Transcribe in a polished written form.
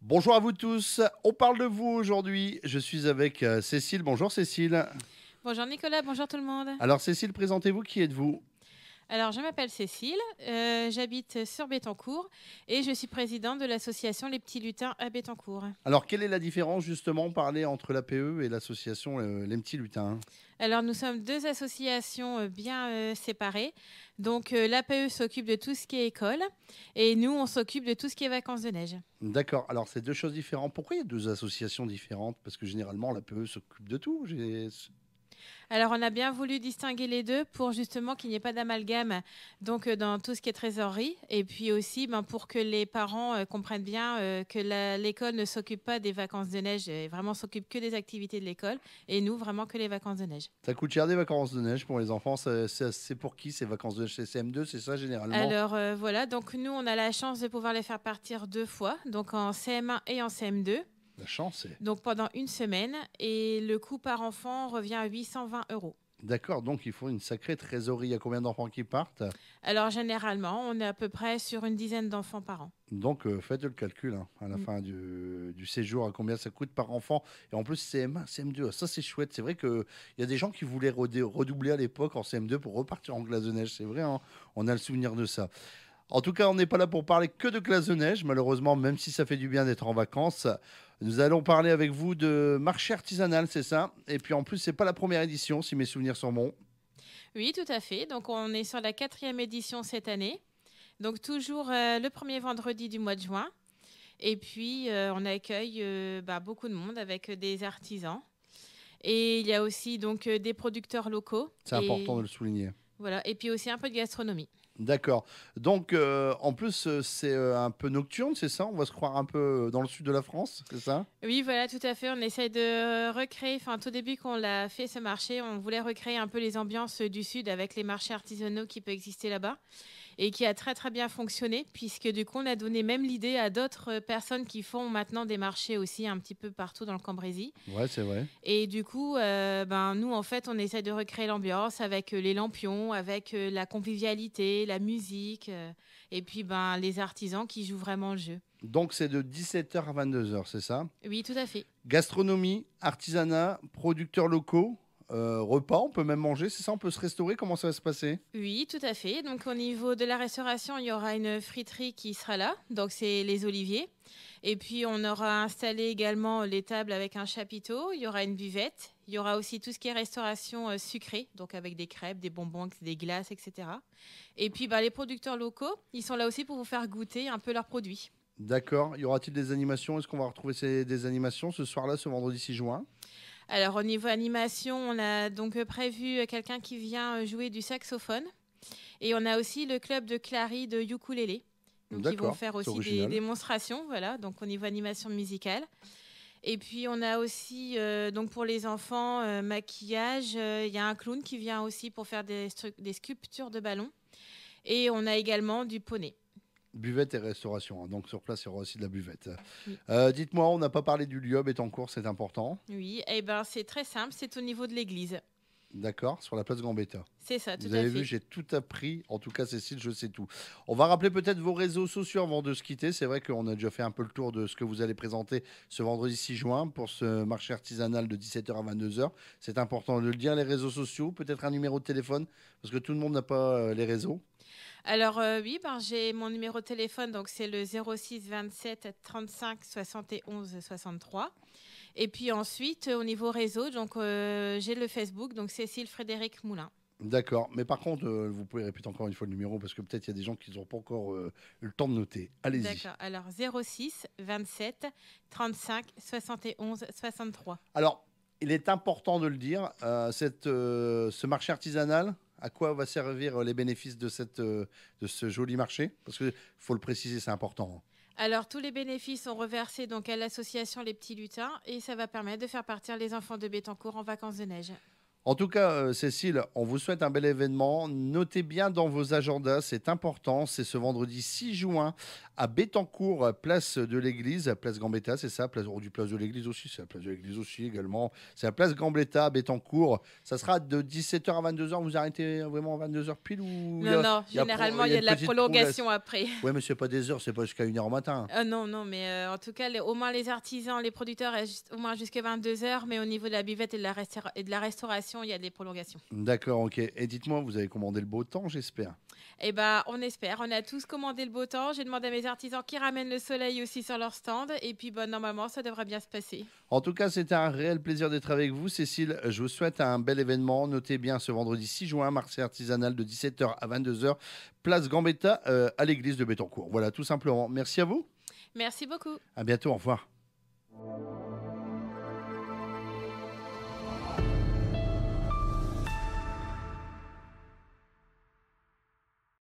Bonjour à vous tous, on parle de vous aujourd'hui. Je suis avec Cécile. Bonjour Cécile. Bonjour Nicolas, bonjour tout le monde. Alors Cécile, présentez-vous, qui êtes-vous? Alors je m'appelle Cécile, j'habite sur Bettencourt et je suis présidente de l'association Les Petits Lutins à Bettencourt. Alors quelle est la différence justement parler entre l'APE et l'association Les Petits Lutins? Alors nous sommes deux associations bien séparées. Donc l'APE s'occupe de tout ce qui est école et nous on s'occupe de tout ce qui est vacances de neige. D'accord, alors c'est deux choses différentes. Pourquoi il y a deux associations différentes? Parce que généralement l'APE s'occupe de tout. Alors, on a bien voulu distinguer les deux pour justement qu'il n'y ait pas d'amalgame donc dans tout ce qui est trésorerie et puis aussi pour que les parents comprennent bien que l'école ne s'occupe pas des vacances de neige et vraiment s'occupe que des activités de l'école et nous vraiment que les vacances de neige. Ça coûte cher des vacances de neige pour les enfants. C'est pour qui ces vacances de neige? C'est CM2, c'est ça généralement? Alors voilà, donc nous on a la chance de pouvoir les faire partir deux fois, donc en CM1 et en CM2. La chance, c'est... Donc pendant une semaine et le coût par enfant revient à 820 euros. D'accord, donc il faut une sacrée trésorerie. Il y a combien d'enfants qui partent? Alors généralement, on est à peu près sur une dizaine d'enfants par an. Donc, faites le calcul hein, à la Mm. fin du séjour, à combien ça coûte par enfant. Et en plus, CM1, CM2, ça c'est chouette. C'est vrai qu'il y a des gens qui voulaient redoubler à l'époque en CM2 pour repartir en glace de neige. C'est vrai, hein, on a le souvenir de ça. En tout cas, on n'est pas là pour parler que de glace de neige, malheureusement, même si ça fait du bien d'être en vacances. Nous allons parler avec vous de marché artisanal, c'est ça. Et puis en plus, c'est pas la première édition, si mes souvenirs sont bons. Oui, tout à fait. Donc, on est sur la quatrième édition cette année. Donc, toujours le premier vendredi du mois de juin. Et puis, on accueille beaucoup de monde avec des artisans. Et il y a aussi donc des producteurs locaux. C'est important de Et le souligner. voilà. Et puis aussi un peu de gastronomie. D'accord. Donc, en plus, c'est un peu nocturne, c'est ça? On va se croire un peu dans le sud de la France, c'est ça? Oui, voilà, tout à fait. On essaye de recréer, enfin, tout début qu'on l'a fait ce marché, on voulait recréer un peu les ambiances du sud avec les marchés artisanaux qui peuvent exister là-bas. Et qui a très très bien fonctionné puisque du coup on a donné même l'idée à d'autres personnes qui font maintenant des marchés aussi un petit peu partout dans le Cambrésis. Ouais, c'est vrai. Et du coup, nous en fait on essaie de recréer l'ambiance avec les lampions, avec la convivialité, la musique et puis les artisans qui jouent vraiment le jeu. Donc, c'est de 17h à 22h, c'est ça? Oui, tout à fait. Gastronomie, artisanat, producteurs locaux, repas, on peut même manger, c'est ça? On peut se restaurer, comment ça va se passer? Oui, tout à fait. Donc au niveau de la restauration, il y aura une friterie qui sera là. Donc c'est les Oliviers. Et puis on aura installé également les tables avec un chapiteau. Il y aura une buvette. Il y aura aussi tout ce qui est restauration sucrée, donc avec des crêpes, des bonbons, des glaces, etc. Et puis les producteurs locaux, ils sont là aussi pour vous faire goûter un peu leurs produits. D'accord. Y aura-t-il des animations? Est-ce qu'on va retrouver des animations ce soir-là, ce vendredi 6 juin? Alors au niveau animation, on a donc prévu quelqu'un qui vient jouer du saxophone. Et on a aussi le club de Clary de ukulélé. Donc ils vont D'accord, faire c'est aussi des original. démonstrations, voilà, donc au niveau animation musicale. Et puis on a aussi, donc pour les enfants, maquillage, il y a un clown qui vient aussi pour faire des sculptures de ballons. Et on a également du poney. Buvette et restauration, hein. Donc sur place, il y aura aussi de la buvette. Oui, Dites-moi, on n'a pas parlé du lieu, Bettencourt, c'est important. oui. Et ben c'est très simple, c'est au niveau de l'église. D'accord, sur la place Gambetta. C'est ça, tout Vous à avez vu, fait. j'ai tout appris. En tout cas, Cécile, je sais tout. On va rappeler peut-être vos réseaux sociaux avant de se quitter. C'est vrai qu'on a déjà fait un peu le tour de ce que vous allez présenter ce vendredi 6 juin pour ce marché artisanal de 17h à 22h. C'est important de le dire, les réseaux sociaux, peut-être un numéro de téléphone, parce que tout le monde n'a pas les réseaux. Alors oui, j'ai mon numéro de téléphone, donc c'est le 06 27 35 71 63. Et puis ensuite, au niveau réseau, donc j'ai le Facebook, donc Cécile Frédéric Moulin. D'accord. Mais par contre, vous pouvez répéter encore une fois le numéro, parce que peut-être il y a des gens qui n'ont pas encore eu le temps de noter. Allez-y. D'accord. Alors 06 27 35 71 63. Alors, il est important de le dire, ce marché artisanal, à quoi va servir les bénéfices de ce joli marché? Parce qu'il faut le préciser, c'est important, hein. Alors tous les bénéfices sont reversés donc à l'association Les Petits Lutins et ça va permettre de faire partir les enfants de Bettencourt en vacances de neige. En tout cas, Cécile, on vous souhaite un bel événement. Notez bien dans vos agendas, c'est important. C'est ce vendredi 6 juin à Bettencourt, place de l'Église, place Gambetta, c'est ça, place, du place de l'Église aussi, c'est la place de l'Église aussi également. C'est la place Gambetta à Bettencourt. Ça sera de 17h à 22h. Vous arrêtez vraiment à 22h pile ou Non, non, généralement, il y a de la prolongation après. Oui, mais c'est pas des heures, c'est pas jusqu'à 1h au matin. Non, non, mais en tout cas, au moins les artisans, les producteurs, au moins jusqu'à 22h, mais au niveau de la buvette et de la restauration, il y a des prolongations. D'accord, ok. Et dites-moi, vous avez commandé le beau temps, j'espère. Eh ben, on espère. On a tous commandé le beau temps. J'ai demandé à mes artisans qui ramènent le soleil aussi sur leur stand. Et puis, normalement, ça devrait bien se passer. En tout cas, c'était un réel plaisir d'être avec vous, Cécile. Je vous souhaite un bel événement. Notez bien ce vendredi 6 juin, marché artisanal de 17h à 22h, place Gambetta à l'église de Bettencourt. Voilà, tout simplement. Merci à vous. Merci beaucoup. À bientôt. Au revoir.